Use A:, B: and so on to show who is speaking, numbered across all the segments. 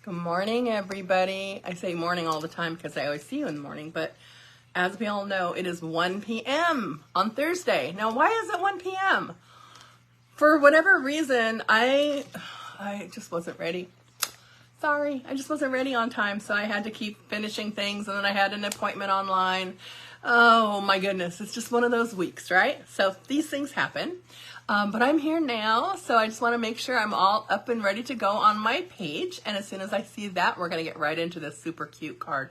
A: Good morning, everybody. I say morning all the time because I always see you in the morning, but as we all know, it is 1 p.m. on Thursday. Now, why is it 1 p.m.? For whatever reason, I just wasn't ready. Sorry, I just wasn't ready on time, so I had to keep finishing things, and then I had an appointment online. Oh my goodness, it's just one of those weeks, right? So these things happen. But I'm here now, so I just want to make sure I'm all up and ready to go on my page. And as soon as I see that, we're going to get right into this super cute card.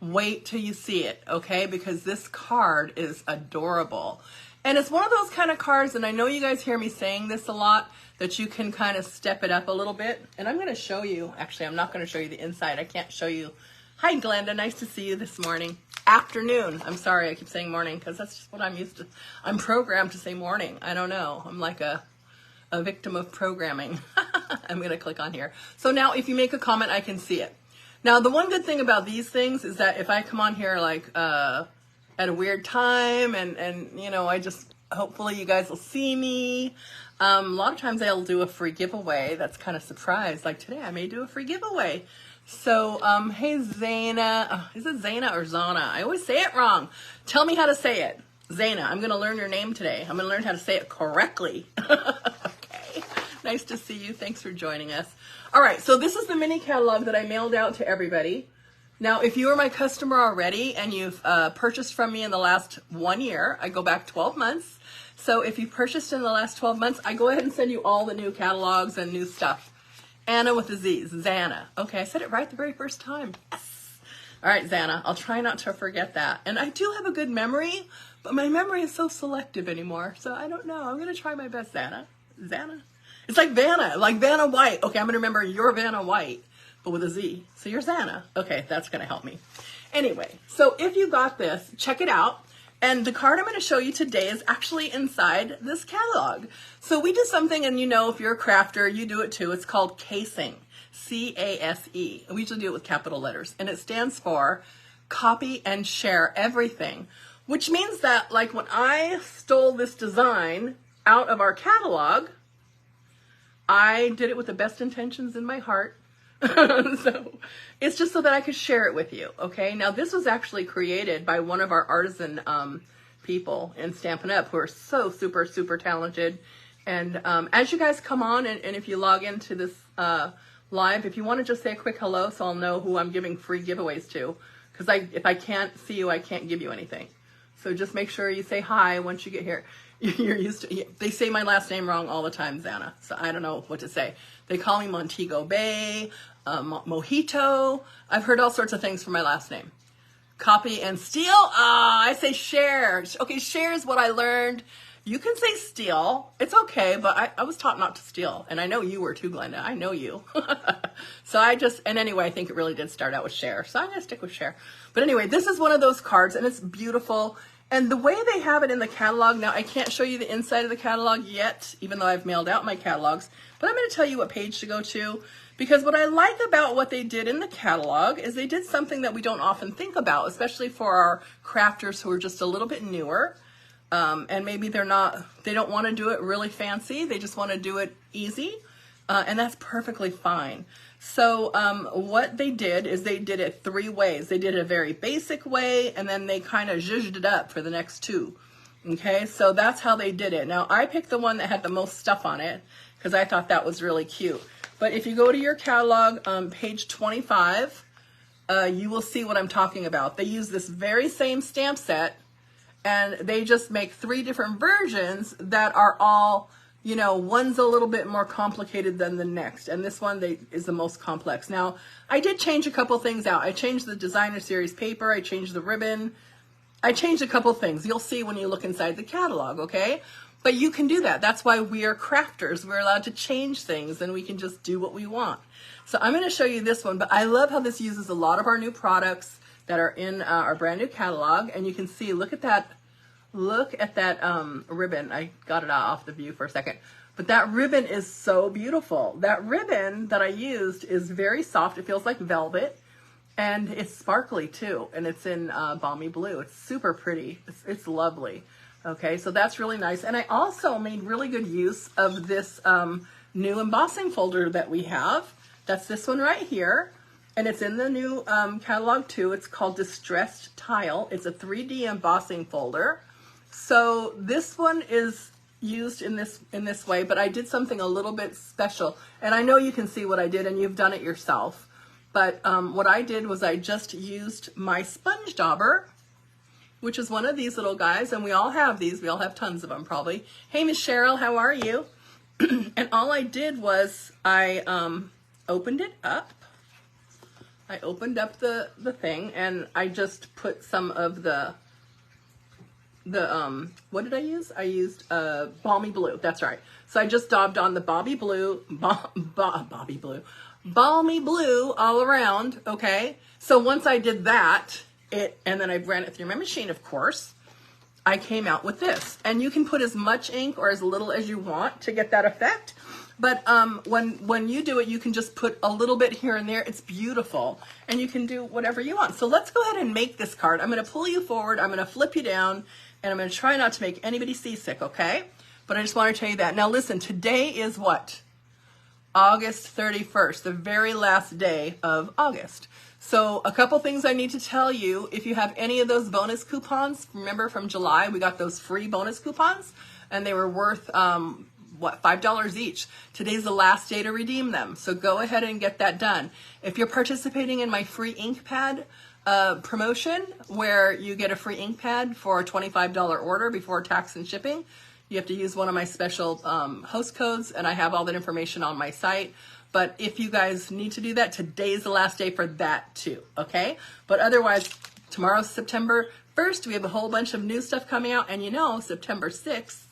A: Wait till you see it, okay? Because this card is adorable. And it's one of those kind of cards, and I know you guys hear me saying this a lot, that you can kind of step it up a little bit. And I'm going to show you, actually, I'm not going to show you the inside. I can't show you. Hi, Glenda. Nice to see you this morning. Afternoon. I'm sorry, I keep saying morning because that's just what I'm used to. I'm programmed to say morning. I don't know. I'm like a victim of programming. I'm going to click on here. So now if you make a comment, I can see it. Now, the one good thing about these things is that if I come on here like at a weird time and you know, I just, hopefully you guys will see me. A lot of times I'll do a free giveaway. That's kind of surprise. Like today I may do a free giveaway. So, hey, Zaina, is it Zaina or Zana? I always say it wrong. Tell me how to say it. Zaina, I'm going to learn your name today. I'm going to learn how to say it correctly. Okay. Nice to see you. Thanks for joining us. All right. So this is the mini catalog that I mailed out to everybody. Now, if you are my customer already and you've purchased from me in the last 1 year, I go back 12 months. So if you purchased in the last 12 months, I go ahead and send you all the new catalogs and new stuff. Anna with a Z, Zana. Okay, I said it right the very first time. Yes. All right, Zana, I'll try not to forget that. And I do have a good memory, but my memory is so selective anymore, so I don't know. I'm going to try my best, Zana. Zana? It's like Vanna White. Okay, I'm going to remember you're Vanna White, but with a Z. So you're Zana. Okay, that's going to help me. Anyway, so if you got this, check it out. And the card I'm going to show you today is actually inside this catalog. So we did something, and you know, if you're a crafter, you do it too. It's called casing, C-A-S-E. We usually do it with capital letters. And it stands for copy and share everything, which means that like when I stole this design out of our catalog, I did it with the best intentions in my heart. So it's just so that I could share it with you. Okay. Now this was actually created by one of our artisan people in Stampin' Up who are so super, super talented. And as you guys come on and if you log into this live, if you want to just say a quick hello so I'll know who I'm giving free giveaways to, because if I can't see you, I can't give you anything. So just make sure you say hi once you get here. You're used to, they say my last name wrong all the time, Zana. So I don't know what to say. They call me Montego Bay, Mojito. I've heard all sorts of things for my last name. Copy and steal. I say share. Okay, share is what I learned. You can say steal. It's okay, but I was taught not to steal. And I know you were too, Glenda. I know you. So and anyway, I think it really did start out with share. So I'm going to stick with share. But anyway, this is one of those cards, and it's beautiful. And the way they have it in the catalog, now I can't show you the inside of the catalog yet, even though I've mailed out my catalogs, but I'm going to tell you what page to go to, because what I like about what they did in the catalog is they did something that we don't often think about, especially for our crafters who are just a little bit newer, and maybe they don't want to do it really fancy, they just want to do it easy, and that's perfectly fine. So what they did is they did it 3 ways. They did it a very basic way, and then they kind of zhuzhed it up for the next 2. Okay, so that's how they did it. Now, I picked the one that had the most stuff on it because I thought that was really cute. But if you go to your catalog, page 25, you will see what I'm talking about. They use this very same stamp set, and they just make 3 different versions that are all, you know, one's a little bit more complicated than the next, and this one is the most complex. Now, I did change a couple things out. I changed the designer series paper. I changed the ribbon. I changed a couple things. You'll see when you look inside the catalog, okay? But you can do that. That's why we are crafters. We're allowed to change things, and we can just do what we want. So I'm going to show you this one, but I love how this uses a lot of our new products that are in our brand new catalog, and you can see, look at that. Look at that ribbon. I got it off the view for a second. But that ribbon is so beautiful. That ribbon that I used is very soft. It feels like velvet. And it's sparkly too. And it's in balmy blue. It's super pretty. It's lovely. Okay, so that's really nice. And I also made really good use of this new embossing folder that we have. That's this one right here. And it's in the new catalog too. It's called Distressed Tile. It's a 3D embossing folder. So this one is used in this way, but I did something a little bit special. And I know you can see what I did, and you've done it yourself. But what I did was I just used my sponge dauber, which is one of these little guys, and we all have these. We all have tons of them probably. Hey, Miss Cheryl, how are you? And all I did was I opened it up. I opened up the thing, and I just put some of the what did I use? I used balmy blue. That's right. So I just daubed on the balmy blue all around. Okay. So once I did that, and then I ran it through my machine, of course, I came out with this. And you can put as much ink or as little as you want to get that effect. But when you do it, you can just put a little bit here and there. It's beautiful. And you can do whatever you want. So let's go ahead and make this card. I'm going to pull you forward. I'm going to flip you down. And I'm going to try not to make anybody seasick, okay? But I just want to tell you that. Now listen, today is what? August 31st, the very last day of August. So a couple things I need to tell you. If you have any of those bonus coupons, remember from July, we got those free bonus coupons, and they were worth, $5 each. Today's the last day to redeem them. So go ahead and get that done. If you're participating in my free ink pad promotion, where you get a free ink pad for a $25 order before tax and shipping, you have to use one of my special host codes, and I have all that information on my site. But if you guys need to do that, today's the last day for that too, okay? But otherwise, tomorrow's September 1st. We have a whole bunch of new stuff coming out, and you know, September 6th,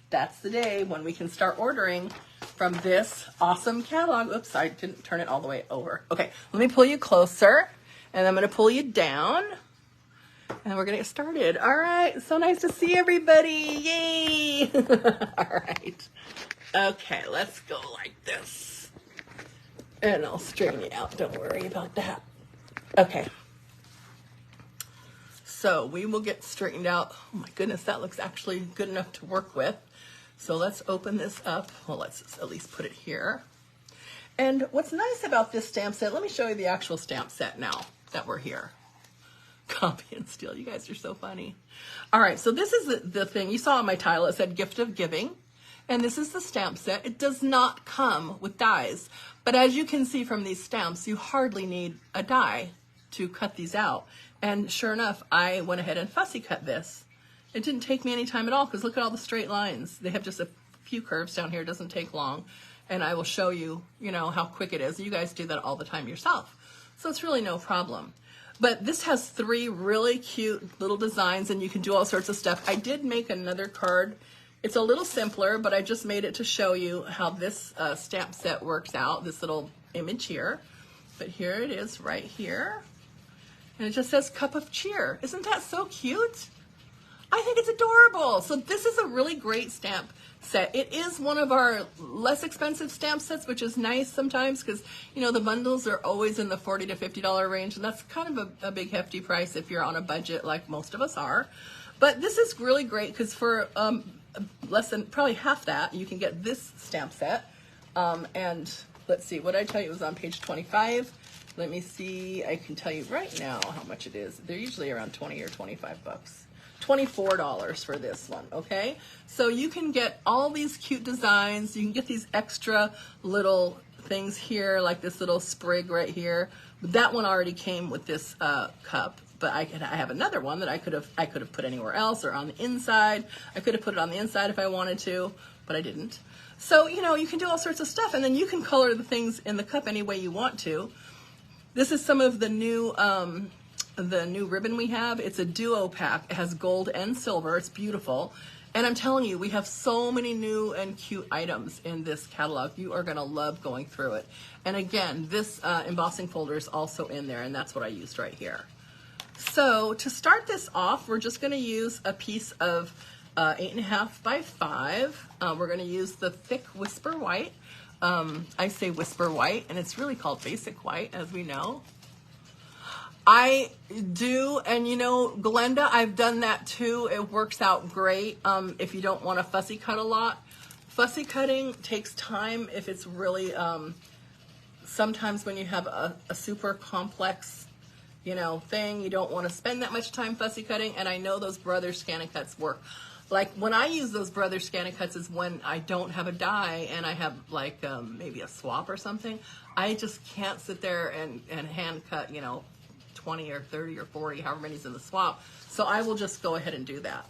A: that's the day when we can start ordering from this awesome catalog. Oops, I didn't turn it all the way over. Okay, let me pull you closer, and I'm going to pull you down, and we're going to get started. All right, so nice to see everybody. Yay! All right. Okay, let's go like this. And I'll straighten you out. Don't worry about that. Okay. So we will get straightened out. Oh my goodness, that looks actually good enough to work with. So let's open this up. Well, let's at least put it here. And what's nice about this stamp set, let me show you the actual stamp set now that we're here. Copy and steal. You guys are so funny. All right, so this is the thing. You saw on my title, it said Gift of Giving. And this is the stamp set. It does not come with dies. But as you can see from these stamps, you hardly need a die to cut these out. And sure enough, I went ahead and fussy cut this. It didn't take me any time at all, because look at all the straight lines. They have just a few curves down here. It doesn't take long. And I will show you, how quick it is. You guys do that all the time yourself. So it's really no problem. But this has 3 really cute little designs, and you can do all sorts of stuff. I did make another card. It's a little simpler, but I just made it to show you how this stamp set works out, this little image here. But here it is right here. And it just says Cup of Cheer. Isn't that so cute? I think it's adorable. So this is a really great stamp set. It is one of our less expensive stamp sets, which is nice sometimes because, the bundles are always in the $40 to $50 range. And that's kind of a big hefty price if you're on a budget like most of us are. But this is really great because for less than probably half that, you can get this stamp set. And let's see, what did I tell you? It was on page 25. Let me see. I can tell you right now how much it is. They're usually around 20 or 25 bucks. $24 for this one, okay? So you can get all these cute designs. You can get these extra little things here, like this little sprig right here. That one already came with this cup, but I have another one that I could have put anywhere else or on the inside. I could have put it on the inside if I wanted to, but I didn't. So, you can do all sorts of stuff, and then you can color the things in the cup any way you want to. This is some of the new ribbon we have. It's a duo pack. It has gold and silver. It's beautiful. And I'm telling you, we have so many new and cute items in this catalog. You are going to love going through it. And again, this embossing folder is also in there, and that's what I used right here. So to start this off, we're just going to use a piece of 8.5 by 5. We're going to use the thick Whisper White. I say Whisper White, and it's really called Basic White, as we know. I do, and Glenda, I've done that too. It works out great if you don't want to fussy cut a lot. Fussy cutting takes time if it's really sometimes when you have a super complex, you know, thing, you don't want to spend that much time fussy cutting. And I know those Brothers ScanNCuts work. Like when I use those Brothers ScanNCuts is when I don't have a die and I have like maybe a swap or something. I just can't sit there and hand cut, you know, 20 or 30 or 40, however many's in the swap. So I will just go ahead and do that.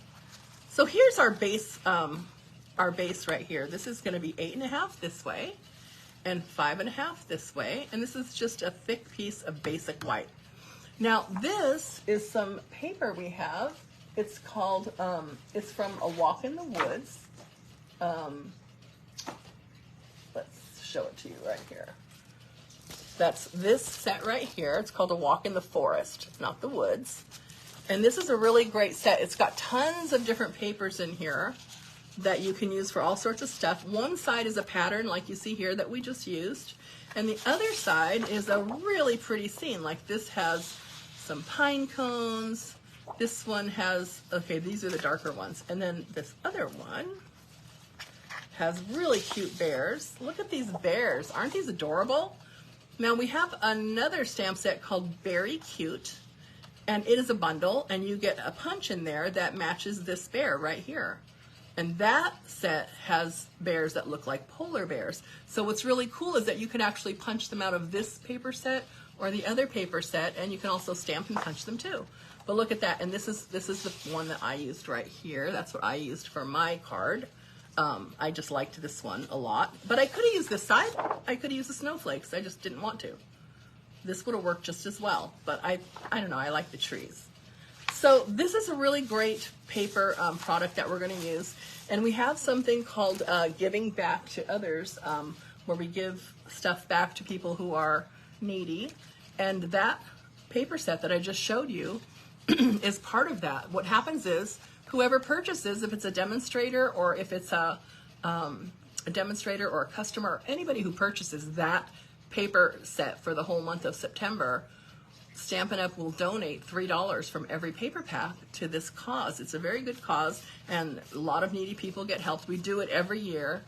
A: So here's our base right here. This is going to be 8.5 this way and 5.5 this way. And this is just a thick piece of basic white. Now this is some paper we have. It's called, it's from A Walk in the Woods. Let's show it to you right here. That's this set right here. It's called A Walk in the Forest, not the woods. And this is a really great set. It's got tons of different papers in here that you can use for all sorts of stuff. One side is a pattern like you see here that we just used. And the other side is a really pretty scene. Like this has some pine cones. This one has, okay, these are the darker ones. And then this other one has really cute bears. Look at these bears. Aren't these adorable? Now we have another stamp set called Very Cute. And it is a bundle, and you get a punch in there that matches this bear right here. And that set has bears that look like polar bears. So what's really cool is that you can actually punch them out of this paper set or the other paper set, and you can also stamp and punch them too. But look at that, and this is the one that I used right here. That's what I used for my card. I just liked this one a lot. But I could have used this side. I could have used the snowflakes. I just didn't want to. This would have worked just as well, but I don't know, I like the trees. So this is a really great paper product that we're going to use. And we have something called Giving Back to Others, where we give stuff back to people who are needy. And that paper set that I just showed you is part of that. What happens is whoever purchases, if it's a demonstrator or if it's a demonstrator or a customer, anybody who purchases that paper set for the whole month of September, Stampin' Up! Will donate $3 from every paper pack to this cause. It's a very good cause, and a lot of needy people get helped. We do it every year.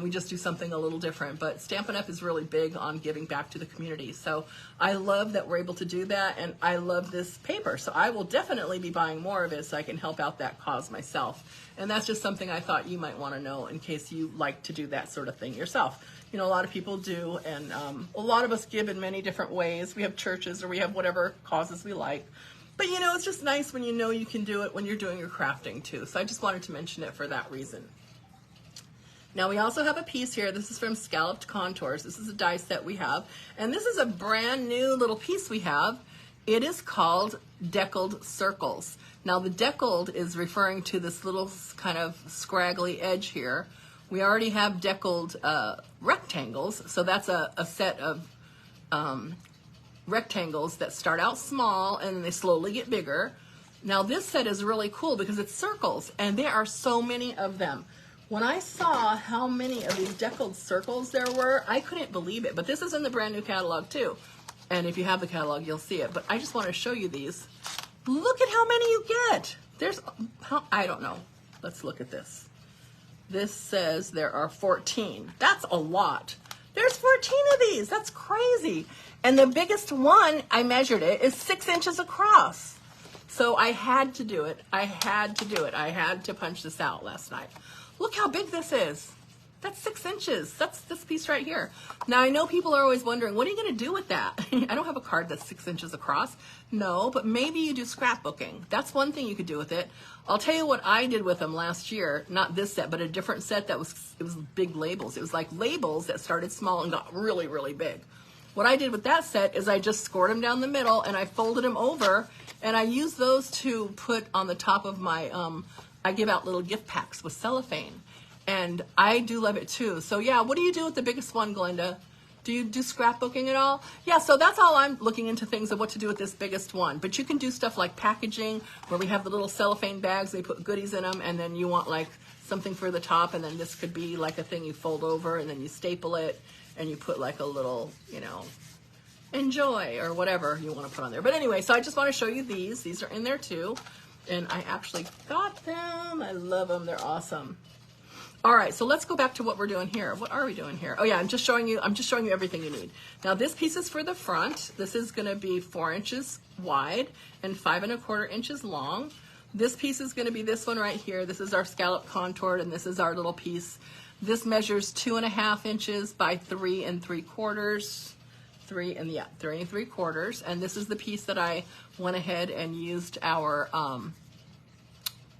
A: We just do something a little different, but Stampin' Up! Is really big on giving back to the community. So I love that we're able to do that, and I love this paper. So I will definitely be buying more of it so I can help out that cause myself. And that's just something I thought you might want to know in case you like to do that sort of thing yourself. You know, a lot of people do, and a lot of us give in many different ways. We have churches or we have whatever causes we like. But, you know, it's just nice when you know you can do it when you're doing your crafting, too. So I just wanted to mention it for that reason. Now, we also have a piece here. This is from Scalloped Contours. This is a die set we have. And this is a brand new little piece we have. It is called Deckled Circles. Now, the deckled is referring to this little kind of scraggly edge here. We already have deckled rectangles, so that's a set of rectangles that start out small and they slowly get bigger. Now this set is really cool because it's circles, and there are so many of them. When I saw how many of these deckled circles there were, I couldn't believe it. But this is in the brand new catalog too, and if you have the catalog, you'll see it. But I just want to show you these. Look at how many you get. There's, I don't know. Let's look at this. This says there are 14. That's a lot. There's 14 of these. That's crazy. And the biggest one, I measured it, is 6 inches across. So I had to do it. I had to do it. I had to punch this out last night. Look how big this is. That's 6 inches. That's this piece right here. Now, I know people are always wondering, what are you going to do with that? I don't have a card that's 6 inches across. No, but maybe you do scrapbooking. That's one thing you could do with it. I'll tell you what I did with them last year. Not this set, but a different set that was big labels. It was like labels that started small and got really, really big. What I did with that set is I just scored them down the middle and I folded them over, and I used those to put on the top of my, I give out little gift packs with cellophane. And I do love it too. So yeah, what do you do with the biggest one, Glenda? Do you do scrapbooking at all? Yeah, so that's all I'm looking into, things of what to do with this biggest one. But you can do stuff like packaging, where we have the little cellophane bags, they put goodies in them, and then you want like something for the top, and then this could be like a thing you fold over, and then you staple it, and you put like a little, you know, enjoy, or whatever you want to put on there. But anyway, so I just want to show you these. These are in there too. And I actually got them. I love them. They're awesome. All right, so let's go back to what we're doing here. What are we doing here? Oh yeah, I'm just showing you everything you need. Now this piece is for the front. This is gonna be 4 inches wide and 5 1/4 inches long. This piece is gonna be this one right here. This is our scallop contoured, and this is our little piece. This measures 2 1/2 inches by 3 3/4. 3 3/4. And this is the piece that I went ahead and used our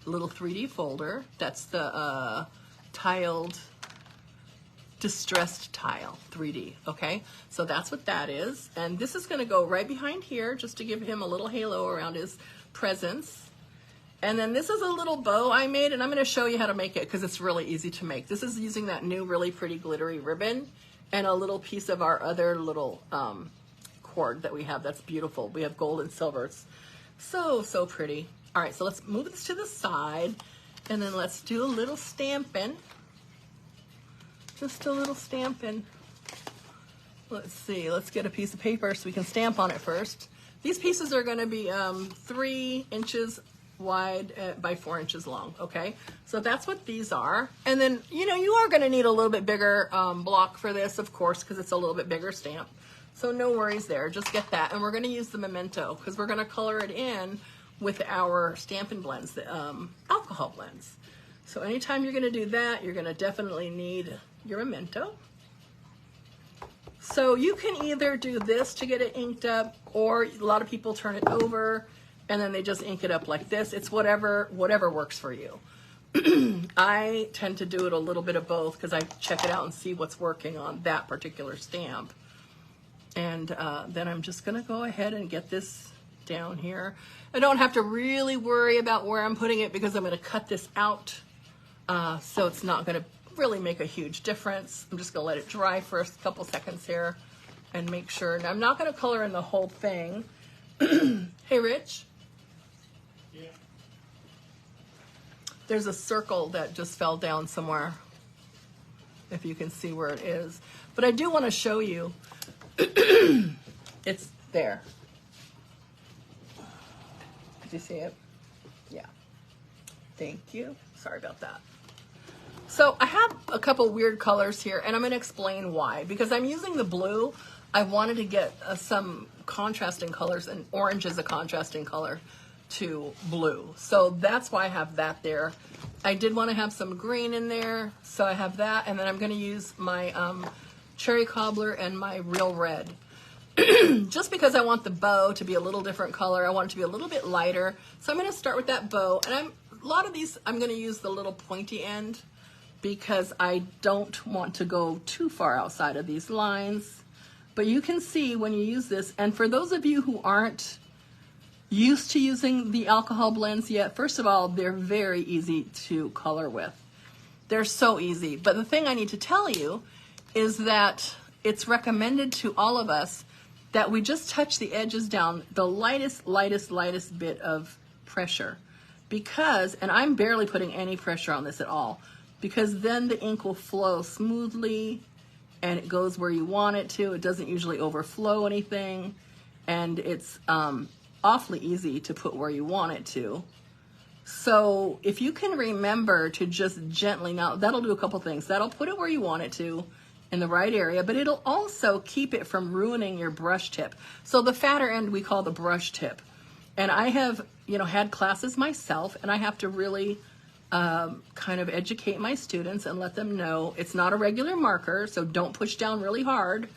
A: little 3D folder. That's the tiled distressed tile 3D. Okay, so that's what that is, and this is going to go right behind here just to give him a little halo around his presence. And then this is a little bow I made, and I'm going to show you how to make it because it's really easy to make. This is using that new really pretty glittery ribbon and a little piece of our other little cord that we have. That's beautiful. We have gold and silver. It's so pretty. All right, so let's move this to the side, and then let's do a little stamping. Just a little stamping. Let's see, let's get a piece of paper so we can stamp on it first. These pieces are gonna be 3 inches wide by 4 inches long, okay? So that's what these are. And then, you know, you are gonna need a little bit bigger block for this, of course, because it's a little bit bigger stamp. So no worries there, just get that. And we're gonna use the memento because we're gonna color it in with our Stampin' blends, the alcohol blends. So anytime you're gonna do that, you're gonna definitely need your memento. So you can either do this to get it inked up, or a lot of people turn it over and then they just ink it up like this. It's whatever works for you. I tend to do it a little bit of both because I check it out and see what's working on that particular stamp. And then I'm just gonna go ahead and get this down here. I don't have to really worry about where I'm putting it because I'm gonna cut this out. So it's not gonna really make a huge difference. I'm just gonna let it dry for a couple seconds here and make sure. Now I'm not gonna color in the whole thing. Hey Rich? Yeah. There's a circle that just fell down somewhere, if you can see where it is. But I do wanna show you, it's there. Did you see it? Yeah. Thank you. Sorry about that. So I have a couple weird colors here, and I'm going to explain why. Because I'm using the blue, I wanted to get some contrasting colors, and orange is a contrasting color to blue. So that's why I have that there. I did want to have some green in there, so I have that. And then I'm going to use my cherry cobbler and my real red. Just because I want the bow to be a little different color. I want it to be a little bit lighter. So I'm going to start with that bow. And a lot of these, I'm going to use the little pointy end, because I don't want to go too far outside of these lines. But you can see when you use this, and for those of you who aren't used to using the alcohol blends yet, first of all, they're very easy to color with. They're so easy. But the thing I need to tell you is that it's recommended to all of us that we just touch the edges down the lightest bit of pressure. Because, and I'm barely putting any pressure on this at all, because then the ink will flow smoothly and it goes where you want it to. It doesn't usually overflow anything, and it's awfully easy to put where you want it to. So if you can remember to just gently, now that'll do a couple things. That'll put it where you want it to in the right area, but it'll also keep it from ruining your brush tip. So the fatter end we call the brush tip. And I have, you know, had classes myself, and I have to really kind of educate my students and let them know it's not a regular marker, so don't push down really hard.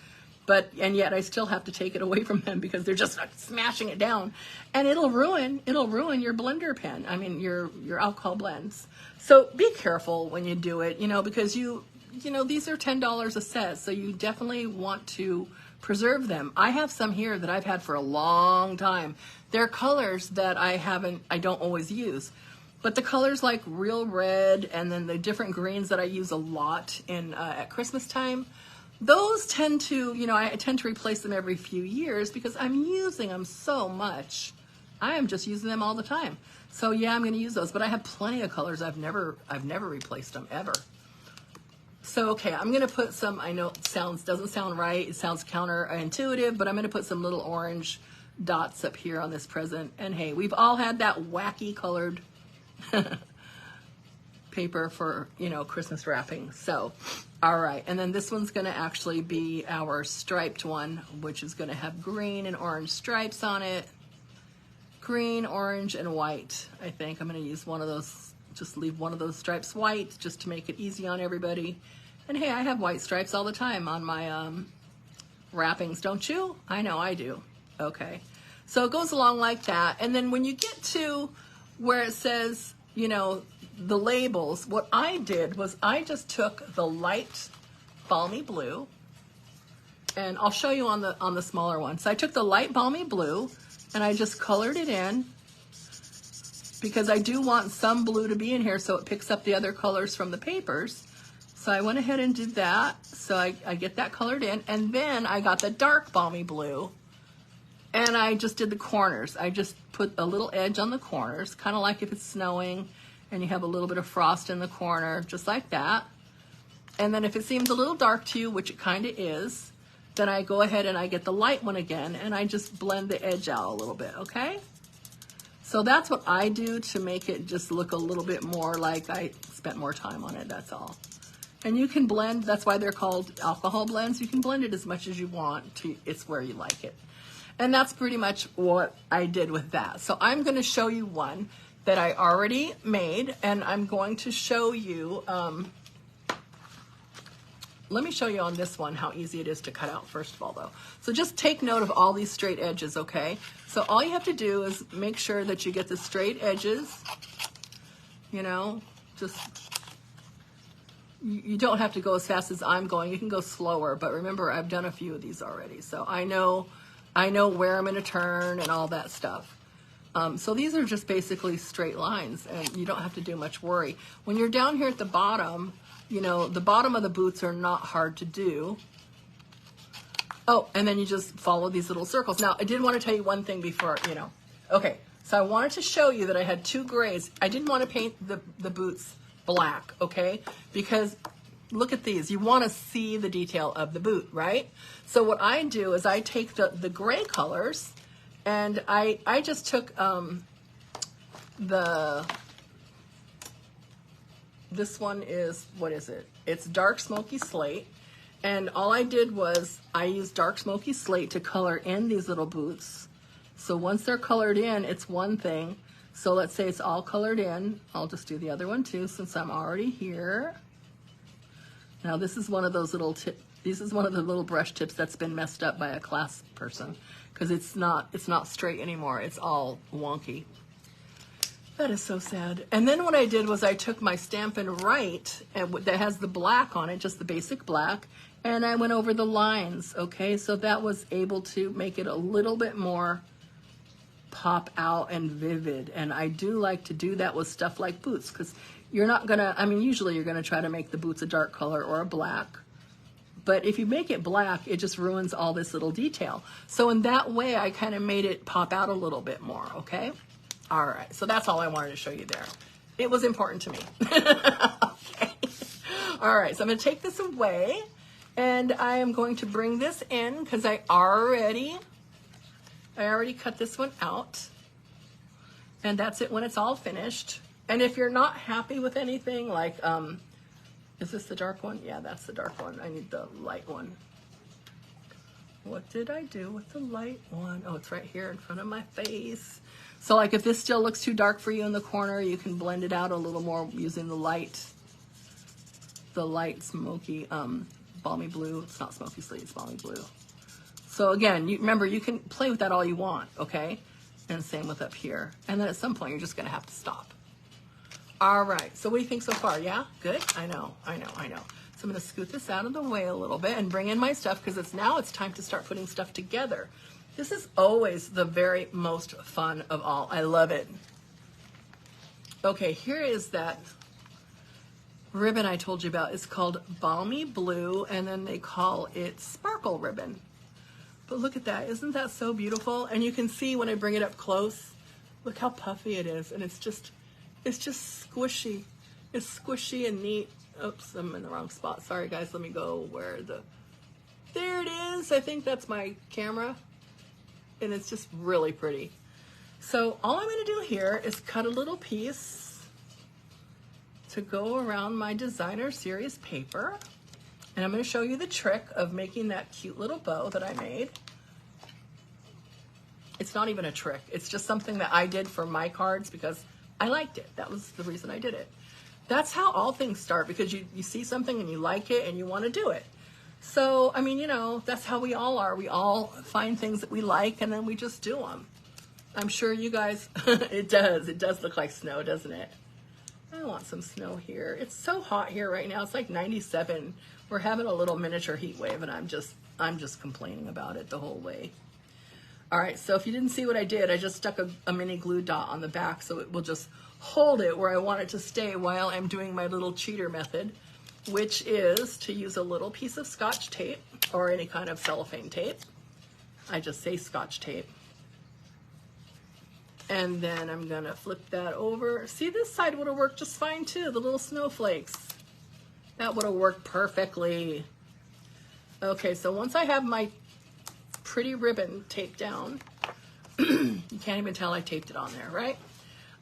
A: And yet I still have to take it away from them because they're just smashing it down, and it'll ruin your blender pen. I mean your alcohol blends. So be careful when you do it, you know, because you know these are $10 a set, so you definitely want to preserve them. I have some here that I've had for a long time. They're colors that I don't always use. But the colors like real red, and then the different greens that I use a lot in at Christmas time, those tend to, you know, I tend to replace them every few years because I'm using them so much. I am just using them all the time. So yeah, I'm going to use those. But I have plenty of colors. I've never replaced them ever. So okay, I'm going to put some. I know it doesn't sound right. It sounds counterintuitive, but I'm going to put some little orange dots up here on this present. And hey, we've all had that wacky colored paper for, you know, Christmas wrapping. So, all right. And then this one's going to actually be our striped one, which is going to have green and orange stripes on it. Green, orange, and white. I think I'm going to use one of those, just leave one of those stripes white just to make it easy on everybody. And hey, I have white stripes all the time on my wrappings, don't you? I know I do. Okay. So it goes along like that. And then when you get to where it says, you know, the labels, what I did was I just took the light balmy blue, and I'll show you on the smaller one. So I took the light balmy blue and I just colored it in because I do want some blue to be in here so it picks up the other colors from the papers. So I went ahead and did that. So I get that colored in, and then I got the dark balmy blue and I just did the corners. I just put a little edge on the corners, kind of like if it's snowing and you have a little bit of frost in the corner, just like that. And then if it seems a little dark to you, which it kind of is, then I go ahead and I get the light one again and I just blend the edge out a little bit, okay? So that's what I do to make it just look a little bit more like I spent more time on it, that's all. And you can blend, that's why they're called alcohol blends. You can blend it as much as you want to, it's where you like it. And that's pretty much what I did with that. So I'm gonna show you one that I already made, and I'm going to show you, let me show you on this one how easy it is to cut out first of all though. So just take note of all these straight edges, okay? So all you have to do is make sure that you get the straight edges, you know, just, you don't have to go as fast as I'm going. You can go slower, but remember I've done a few of these already. So I know where I'm gonna turn and all that stuff. So these are just basically straight lines and you don't have to do much worry. When you're down here at the bottom, you know, the bottom of the boots are not hard to do. Oh, and then you just follow these little circles. Now, I did want to tell you one thing before, you know. Okay, so I wanted to show you that I had two grays. I didn't want to paint the boots black, okay? Because look at these. You want to see the detail of the boot, right? So what I do is I take the gray colors and I just took this one is, what is it? It's dark smoky slate. And all I did was I used dark smoky slate to color in these little boots. So once they're colored in, it's one thing. So let's say it's all colored in. I'll just do the other one too since I'm already here. Now this is one of those little this is one of the little brush tips that's been messed up by a class person because it's not straight anymore. It's all wonky. That is so sad. And then what I did was I took my Stampin' Right that has the black on it, just the basic black, and I went over the lines, okay? So that was able to make it a little bit more pop out and vivid. And I do like to do that with stuff like boots because you're not gonna, I mean, usually you're gonna try to make the boots a dark color or a black. But if you make it black, it just ruins all this little detail. So in that way, I kind of made it pop out a little bit more, okay? All right, so that's all I wanted to show you there. It was important to me. Okay. All right, so I'm gonna take this away and I am going to bring this in because I already cut this one out. And that's it when it's all finished. And if you're not happy with anything, like, is this the dark one? Yeah, that's the dark one. I need the light one. What did I do with the light one? Oh, it's right here in front of my face. So like if this still looks too dark for you in the corner, you can blend it out a little more using the light smoky, balmy blue. It's not smoky slate, it's balmy blue. So again, remember, you can play with that all you want, okay? And same with up here. And then at some point, you're just gonna have to stop. All right, so what do you think so far? Yeah, good? I know. So I'm gonna scoot this out of the way a little bit and bring in my stuff because now it's time to start putting stuff together. This is always the very most fun of all. I love it. Okay, here is that ribbon I told you about. It's called Balmy Blue, and then they call it Sparkle Ribbon. But look at that. Isn't that so beautiful? And you can see when I bring it up close, look how puffy it is. And it's just squishy. It's squishy and neat. Oops, I'm in the wrong spot. Sorry, guys. Let me go where there it is. I think that's my camera. And it's just really pretty. So all I'm going to do here is cut a little piece. to go around my designer series paper. And I'm going to show you the trick of making that cute little bow that I made. It's not even a trick. It's just something that I did for my cards because I liked it. That was the reason I did it. That's how all things start, because you see something and you like it and you want to do it. So, I mean, you know, that's how we all are. We all find things that we like and then we just do them. I'm sure you guys, it does look like snow, doesn't it? I want some snow here. It's so hot here right now. It's like 97. We're having a little miniature heat wave and I'm just complaining about it the whole way. All right, so if you didn't see what I did, I just stuck a mini glue dot on the back so it will just hold it where I want it to stay while I'm doing my little cheater method, which is to use a little piece of Scotch tape or any kind of cellophane tape. I just say Scotch tape. And then I'm gonna flip that over. See, this side would have worked just fine too, the little snowflakes. That would have worked perfectly. Okay, so once I have my pretty ribbon taped down, you can't even tell I taped it on there, right?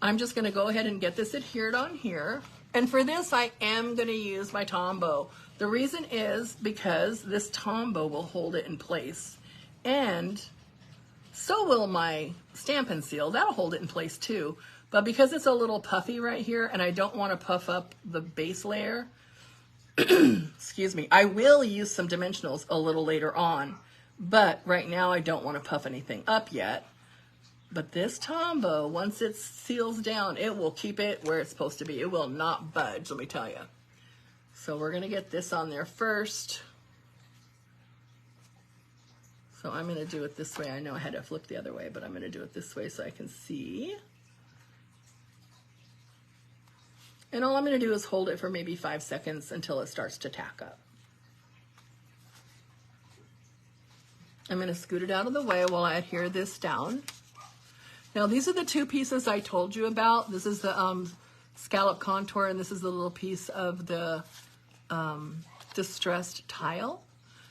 A: I'm just gonna go ahead and get this adhered on here. And for this, I am gonna use my Tombow. The reason is because this Tombow will hold it in place. And so will my Stampin' seal. That'll hold it in place too. But because it's a little puffy right here and I don't want to puff up the base layer, excuse me, I will use some dimensionals a little later on. But right now I don't want to puff anything up yet. But this Tombow, once it seals down, it will keep it where it's supposed to be. It will not budge, let me tell you. So we're going to get this on there first. So I'm going to do it this way. I know I had to flip the other way, but I'm going to do it this way so I can see. And all I'm going to do is hold it for maybe 5 seconds until it starts to tack up. I'm going to scoot it out of the way while I adhere this down. Now these are the two pieces I told you about. This is the scallop contour and this is the little piece of the distressed tile.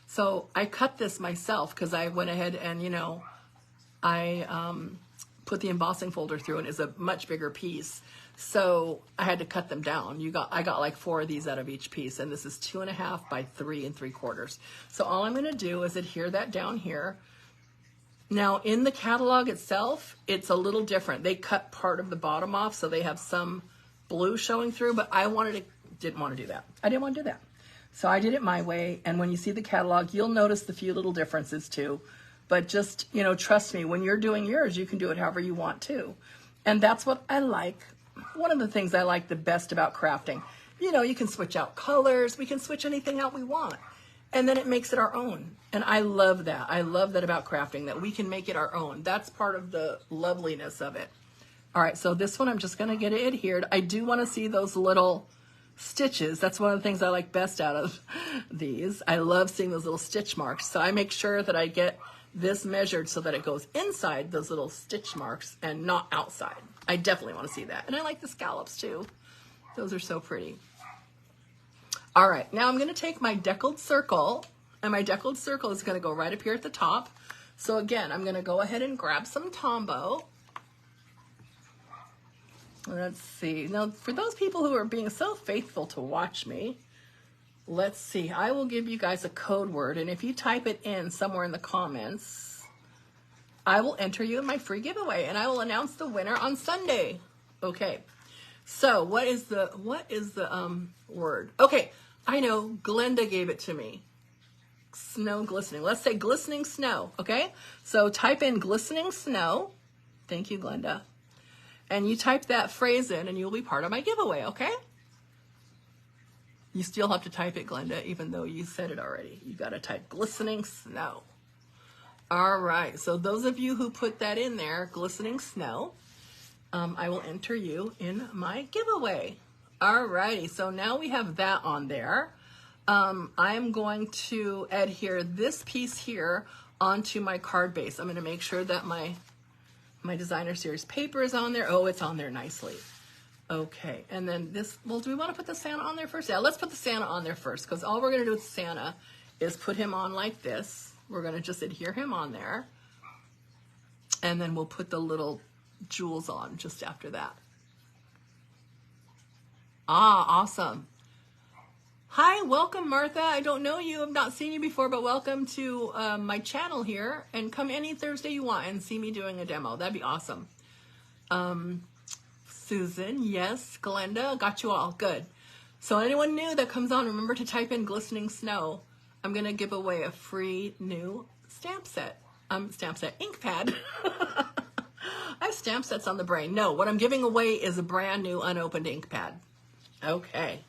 A: So I cut this myself because I went ahead and, you know, I put the embossing folder through and it's a much bigger piece. So I had to cut them down. I got like 4 of these out of each piece, and this is 2.5 by 3 3/4. So all I'm gonna do is adhere that down here. Now in the catalog itself, it's a little different. They cut part of the bottom off so they have some blue showing through, but I didn't want to do that. I didn't want to do that. So I did it my way, and when you see the catalog, you'll notice the few little differences too. But just, you know, trust me, when you're doing yours, you can do it however you want to. And that's what I like. One of the things I like the best about crafting. You know, you can switch out colors, we can switch anything out we want. And then it makes it our own. And I love that. I love that about crafting, that we can make it our own. That's part of the loveliness of it. All right, so this one I'm just gonna get it adhered. I do wanna see those little stitches. That's one of the things I like best out of these. I love seeing those little stitch marks. So I make sure that I get this measured so that it goes inside those little stitch marks and not outside. I definitely want to see that. And I like the scallops too. Those are so pretty. All right, now I'm going to take my deckled circle, and my deckled circle is going to go right up here at the top. So again, I'm going to go ahead and grab some Tombow. Let's see. Now, for those people who are being so faithful to watch me, let's see. I will give you guys a code word, and if you type it in somewhere in the comments, I will enter you in my free giveaway, and I will announce the winner on Sunday. Okay. So what is the word? Okay, I know. Glenda gave it to me. Snow glistening. Let's say glistening snow. Okay. So type in glistening snow. Thank you, Glenda. And you type that phrase in, and you'll be part of my giveaway. Okay. You still have to type it, Glenda, even though you said it already. You got to type glistening snow. All right, so those of you who put that in there, glistening snow, I will enter you in my giveaway. All righty, so now we have that on there. I'm going to adhere this piece here onto my card base. I'm going to make sure that my designer series paper is on there. Oh, it's on there nicely. Okay, and then this, well, do we want to put the Santa on there first? Yeah, let's put the Santa on there first, because all we're going to do with Santa is put him on like this. We're going to just adhere him on there, and then we'll put the little jewels on just after that. Ah, awesome. Hi, welcome, Martha. I don't know you. I've not seen you before, but welcome to my channel here. And come any Thursday you want and see me doing a demo. That'd be awesome. Susan, yes. Glenda, got you all. Good. So anyone new that comes on, remember to type in glistening snow. I'm going to give away a free new stamp set. Ink pad. I have stamp sets on the brain. No, what I'm giving away is a brand new unopened ink pad. Okay.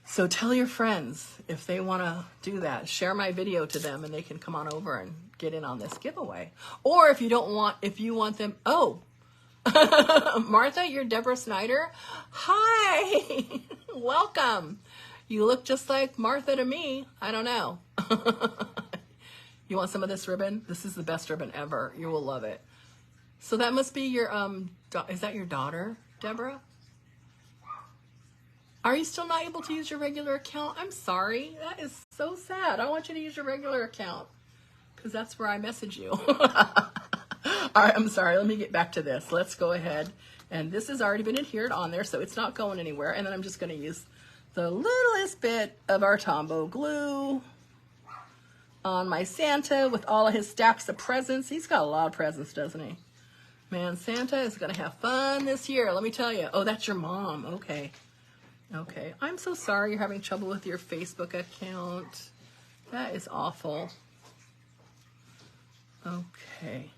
A: So tell your friends if they want to do that. Share my video to them and they can come on over and get in on this giveaway. Or if you want them, oh, Martha, you're Deborah Snyder. Hi, welcome. You look just like Martha to me. I don't know. You want some of this ribbon? This is the best ribbon ever. You will love it. So that must be your, is that your daughter, Deborah? Are you still not able to use your regular account? I'm sorry. That is so sad. I want you to use your regular account because that's where I message you. All right, I'm sorry. Let me get back to this. Let's go ahead. And this has already been adhered on there, so it's not going anywhere. And then I'm just going to use the littlest bit of our Tombow glue on my Santa with all of his stacks of presents. He's got a lot of presents, doesn't he? Man, Santa is going to have fun this year. Let me tell you. Oh, that's your mom. Okay. Okay. I'm so sorry you're having trouble with your Facebook account. That is awful. Okay.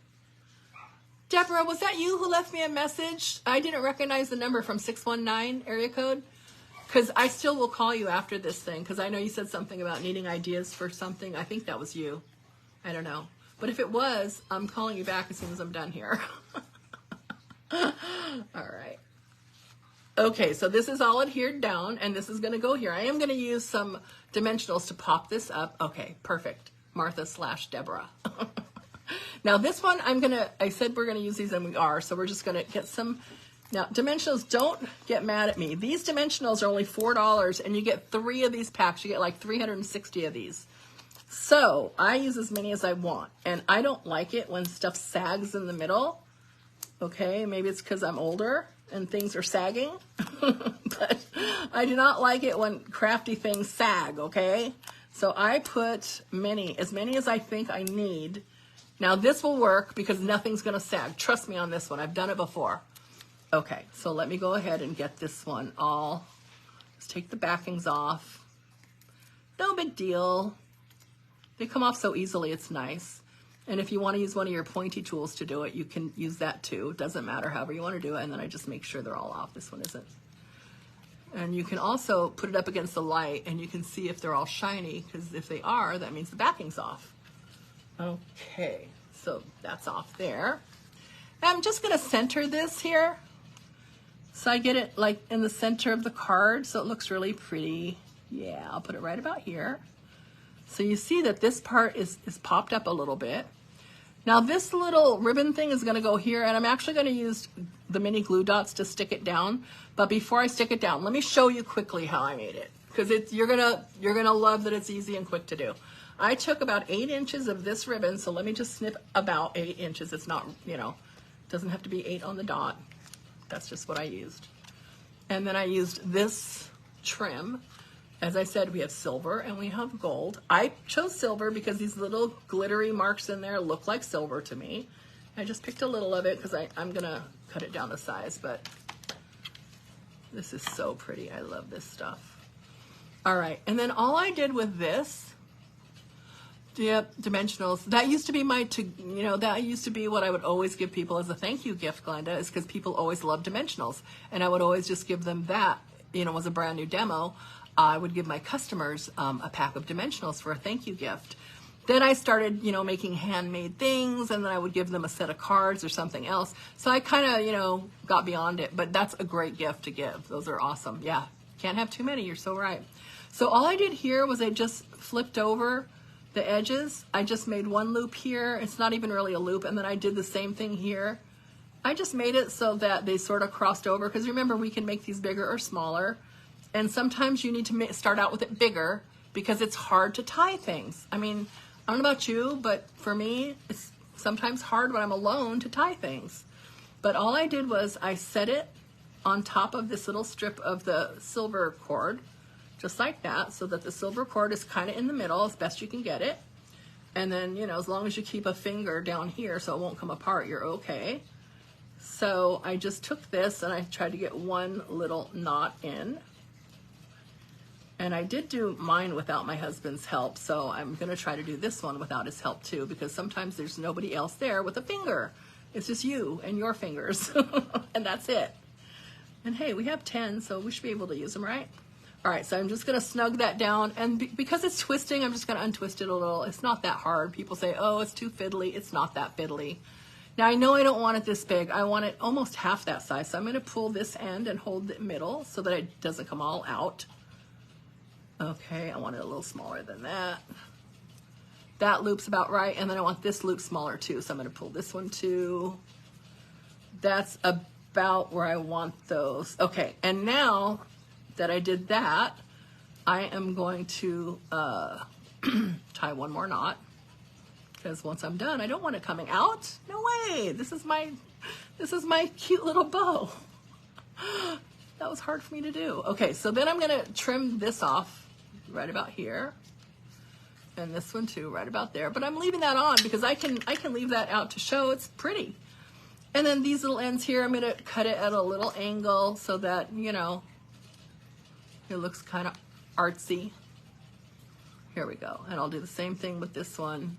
A: Deborah, was that you who left me a message? I didn't recognize the number from 619 area code. Because I still will call you after this thing. Because I know you said something about needing ideas for something. I think that was you. I don't know. But if it was, I'm calling you back as soon as I'm done here. All right. Okay, so this is all adhered down, and this is going to go here. I am going to use some dimensionals to pop this up. Okay, perfect. Martha/Deborah. Now this one, I said we're going to use these, and we are, so we're just going to get some. Now, dimensionals, don't get mad at me. These dimensionals are only $4, and you get 3 of these packs. You get like 360 of these. So I use as many as I want, and I don't like it when stuff sags in the middle. Okay, maybe it's because I'm older and things are sagging, but I do not like it when crafty things sag, okay? So I put as many as I think I need. Now this will work because nothing's gonna sag. Trust me on this one, I've done it before. Okay, so let me go ahead and get this one all, let's take the backings off. No big deal. They come off so easily, it's nice. And if you want to use one of your pointy tools to do it, you can use that too. It doesn't matter, however you want to do it. And then I just make sure they're all off. This one isn't. And you can also put it up against the light and you can see if they're all shiny, because if they are, that means the backing's off. Okay, so that's off there. And I'm just going to center this here. So I get it like in the center of the card so it looks really pretty. Yeah, I'll put it right about here. So you see that this part is popped up a little bit. Now this little ribbon thing is going to go here, and I'm actually going to use the mini glue dots to stick it down. But before I stick it down, let me show you quickly how I made it, because you're gonna love that it's easy and quick to do. I took about 8 inches of this ribbon, so let me just snip about 8 inches. It's not, doesn't have to be 8 on the dot. That's just what I used. And then I used this trim. As I said, we have silver and we have gold. I chose silver because these little glittery marks in there look like silver to me. I just picked a little of it because I'm going to cut it down to size, but this is so pretty. I love this stuff. All right, and then all I did with this, dimensionals, that used to be that used to be what I would always give people as a thank you gift, Glenda, is because people always love dimensionals. And I would always just give them that, as a brand new demo. I would give my customers a pack of dimensionals for a thank you gift. Then I started, making handmade things, and then I would give them a set of cards or something else. So I kind of, got beyond it, but that's a great gift to give. Those are awesome. Yeah, can't have too many. You're so right. So all I did here was I just flipped over the edges. I just made one loop here. It's not even really a loop. And then I did the same thing here. I just made it so that they sort of crossed over, because remember, we can make these bigger or smaller. And sometimes you need to start out with it bigger because it's hard to tie things. I mean, I don't know about you, but for me, it's sometimes hard when I'm alone to tie things. But all I did was I set it on top of this little strip of the silver cord, just like that, so that the silver cord is kind of in the middle as best you can get it. And then, you know, as long as you keep a finger down here so it won't come apart, you're okay. So I just took this and I tried to get one little knot in. And I did do mine without my husband's help, so I'm gonna try to do this one without his help too, because sometimes there's nobody else there with a finger. It's just you and your fingers, and that's it. And hey, we have 10, so we should be able to use them, right? All right, so I'm just gonna snug that down, and because it's twisting, I'm just gonna untwist it a little. It's not that hard. People say, oh, it's too fiddly. It's not that fiddly. Now I know I don't want it this big. I want it almost half that size, so I'm gonna pull this end and hold the middle so that it doesn't come all out. Okay, I want it a little smaller than that. That loop's about right, and then I want this loop smaller too, so I'm gonna pull this one too. That's about where I want those. Okay, and now that I did that, I am going to tie one more knot, because once I'm done, I don't want it coming out. No way, this is my cute little bow. That was hard for me to do. Okay, so then I'm gonna trim this off right about here, and this one too right about there, but I'm leaving that on because I can leave that out to show it's pretty. And then these little ends here, I'm gonna cut it at a little angle so that, you know, it looks kind of artsy. Here we go, and I'll do the same thing with this one.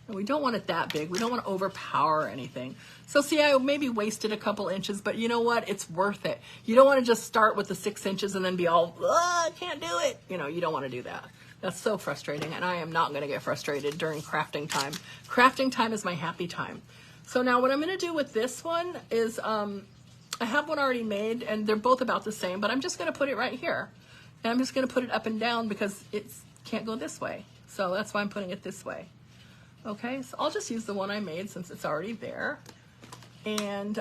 A: And we don't want it that big. We don't want to overpower anything. So see, I maybe wasted a couple inches, but you know what? It's worth it. You don't want to just start with the 6 inches and then be all, I can't do it. You know, you don't want to do that. That's so frustrating, and I am not going to get frustrated during crafting time. Crafting time is my happy time. So now what I'm going to do with this one is, I have one already made, and they're both about the same, but I'm just going to put it right here. And I'm just going to put it up and down because it can't go this way. So that's why I'm putting it this way. Okay, so I'll just use the one I made since it's already there. And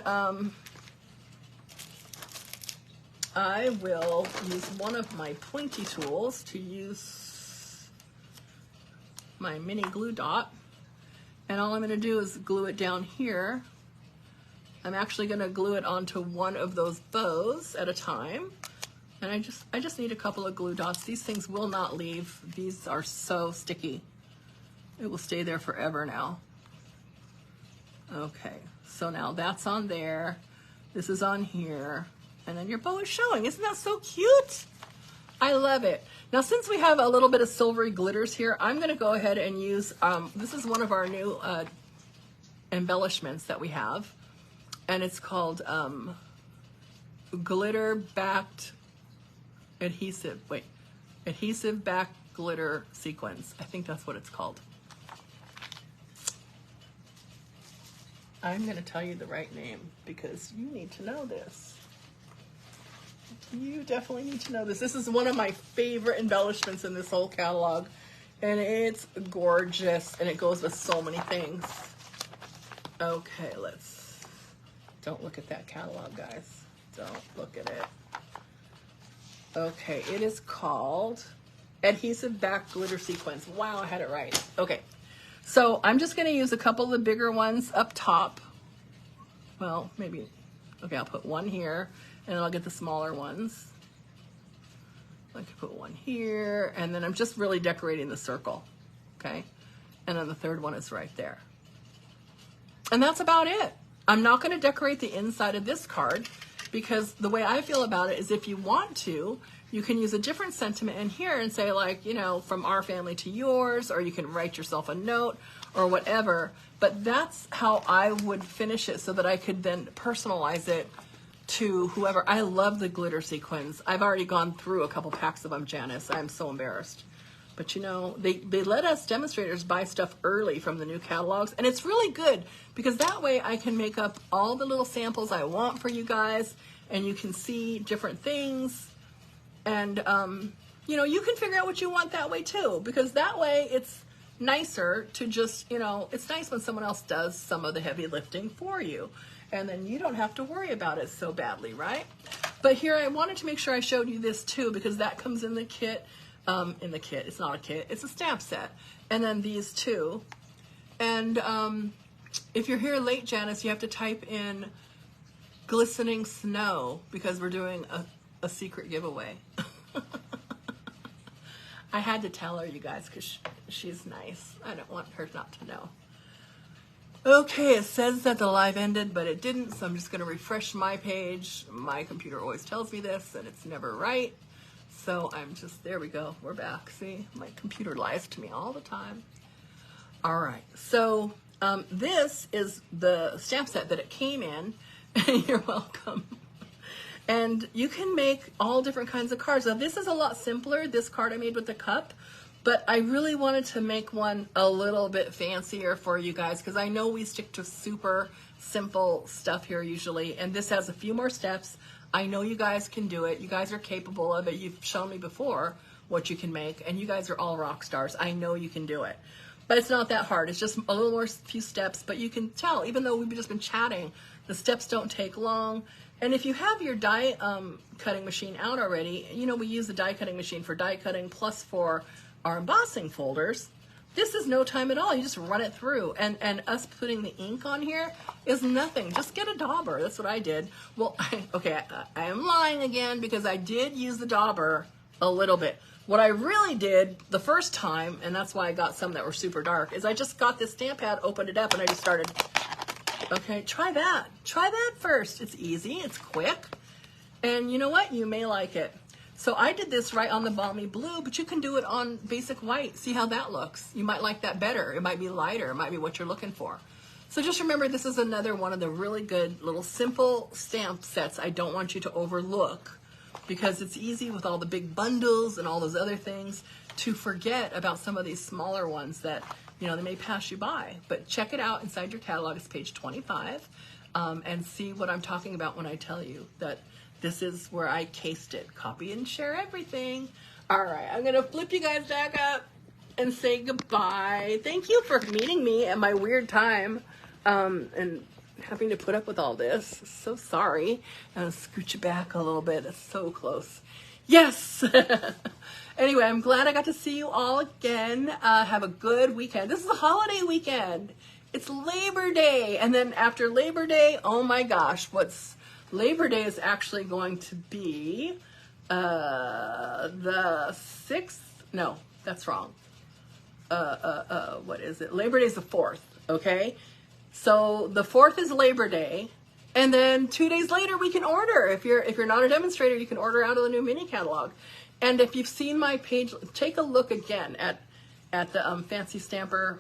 A: I will use one of my pointy tools to use my mini glue dot. And all I'm going to do is glue it down here. I'm actually going to glue it onto one of those bows at a time. And I just need a couple of glue dots. These things will not leave. These are so sticky. It will stay there forever now. Okay, so now that's on there. This is on here. And then your bow is showing. Isn't that so cute? I love it. Now, since we have a little bit of silvery glitters here, I'm going to go ahead and use, this is one of our new embellishments that we have. And it's called glitter backed adhesive, adhesive back glitter sequins. I think that's what it's called. I'm going to tell you the right name because you need to know this. You definitely need to know this. This is one of my favorite embellishments in this whole catalog, and it's gorgeous, and it goes with so many things. Okay, don't look at that catalog, guys. Don't look at it. Okay, it is called Adhesive Back Glitter Sequins. Wow, I had it right. Okay. So I'm just going to use a couple of the bigger ones up top. Well, maybe, okay, I'll put one here, and then I'll get the smaller ones. I can put one here, and then I'm just really decorating the circle, okay? And then the third one is right there. And that's about it. I'm not going to decorate the inside of this card because the way I feel about it is if you want to, you can use a different sentiment in here and say, like, you know, from our family to yours, or you can write yourself a note or whatever. But that's how I would finish it so that I could then personalize it to whoever. I love the glitter sequins. I've already gone through a couple packs of them, Janice. I'm so embarrassed. But you know, they let us demonstrators buy stuff early from the new catalogs, and it's really good because that way I can make up all the little samples I want for you guys, and you can see different things. And, you know, you can figure out what you want that way too, because that way it's nicer to just, you know, it's nice when someone else does some of the heavy lifting for you. And then you don't have to worry about it so badly, right? But here I wanted to make sure I showed you this too, because that comes in the kit. It's not a kit, it's a stamp set. And then these two. And if you're here late, Janice, you have to type in glistening snow because we're doing a secret giveaway. I had to tell her, you guys, because she's nice. I don't want her not to know. Okay, it says that the live ended, but it didn't, so I'm just going to refresh my page. My computer always tells me this, and it's never right. So I'm just, there we go, we're back. See, my computer lies to me all the time. All right, so this is the stamp set that it came in. You're welcome. And you can make all different kinds of cards. Now this is a lot simpler, this card I made with the cup, but I really wanted to make one a little bit fancier for you guys because I know we stick to super simple stuff here usually, and this has a few more steps. I know you guys can do it. You guys are capable of it. You've shown me before what you can make, and you guys are all rock stars. I know you can do it. But it's not that hard. It's just a little more, few steps, but you can tell, even though we've just been chatting, the steps don't take long. And if you have your die cutting machine out already, you know, we use the die cutting machine for die cutting plus for our embossing folders. This is no time at all. You just run it through. And us putting the ink on here is nothing. Just get a dauber. That's what I did. Well, I am lying again because I did use the dauber a little bit. What I really did the first time, and that's why I got some that were super dark, is I just got this stamp pad, opened it up, and I just started. Okay, try that. Try that first. It's easy, it's quick, and you know what? You may like it. So I did this right on the balmy blue, but you can do it on basic white. See how that looks. You might like that better. It might be lighter. It might be what you're looking for. So just remember, this is another one of the really good little simple stamp sets I don't want you to overlook, because it's easy with all the big bundles and all those other things to forget about some of these smaller ones that, you know, they may pass you by. But check it out inside your catalog. It's page 25, and see what I'm talking about when I tell you that this is where I cased it. Copy and share everything. All right, I'm gonna flip you guys back up and say goodbye. Thank you for meeting me at my weird time, and having to put up with all this. So sorry. I'm gonna scoot you back a little bit. It's so close. Yes. Anyway, I'm glad I got to see you all again. Have a good weekend. This is a holiday weekend. It's Labor Day. And then after Labor Day, oh my gosh, Labor Day is actually going to be the 6th. No, that's wrong. What is it? Labor Day is the 4th, okay? So the 4th is Labor Day, and then 2 days later we can order. If you're not a demonstrator, you can order out of the new mini catalog. And if you've seen my page, take a look again at the Fancy Stamper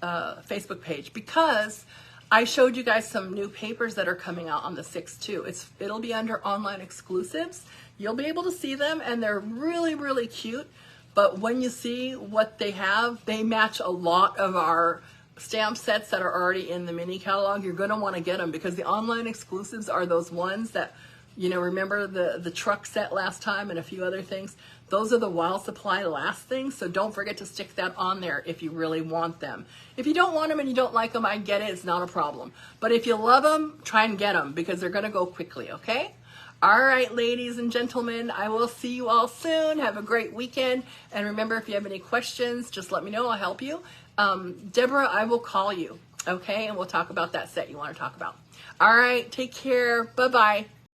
A: Facebook page, because I showed you guys some new papers that are coming out on the 6th too. It'll be under online exclusives. You'll be able to see them, and they're really, really cute. But when you see what they have, they match a lot of our stamp sets that are already in the mini catalog. You're going to want to get them, because the online exclusives are those ones that, you know, remember the truck set last time and a few other things? Those are the while supply last things, so don't forget to stick that on there if you really want them. If you don't want them and you don't like them, I get it, it's not a problem. But if you love them, try and get them, because they're going to go quickly, okay? All right, ladies and gentlemen, I will see you all soon. Have a great weekend. And remember, if you have any questions, just let me know. I'll help you. Deborah, I will call you, okay? And we'll talk about that set you want to talk about. All right, take care. Bye-bye.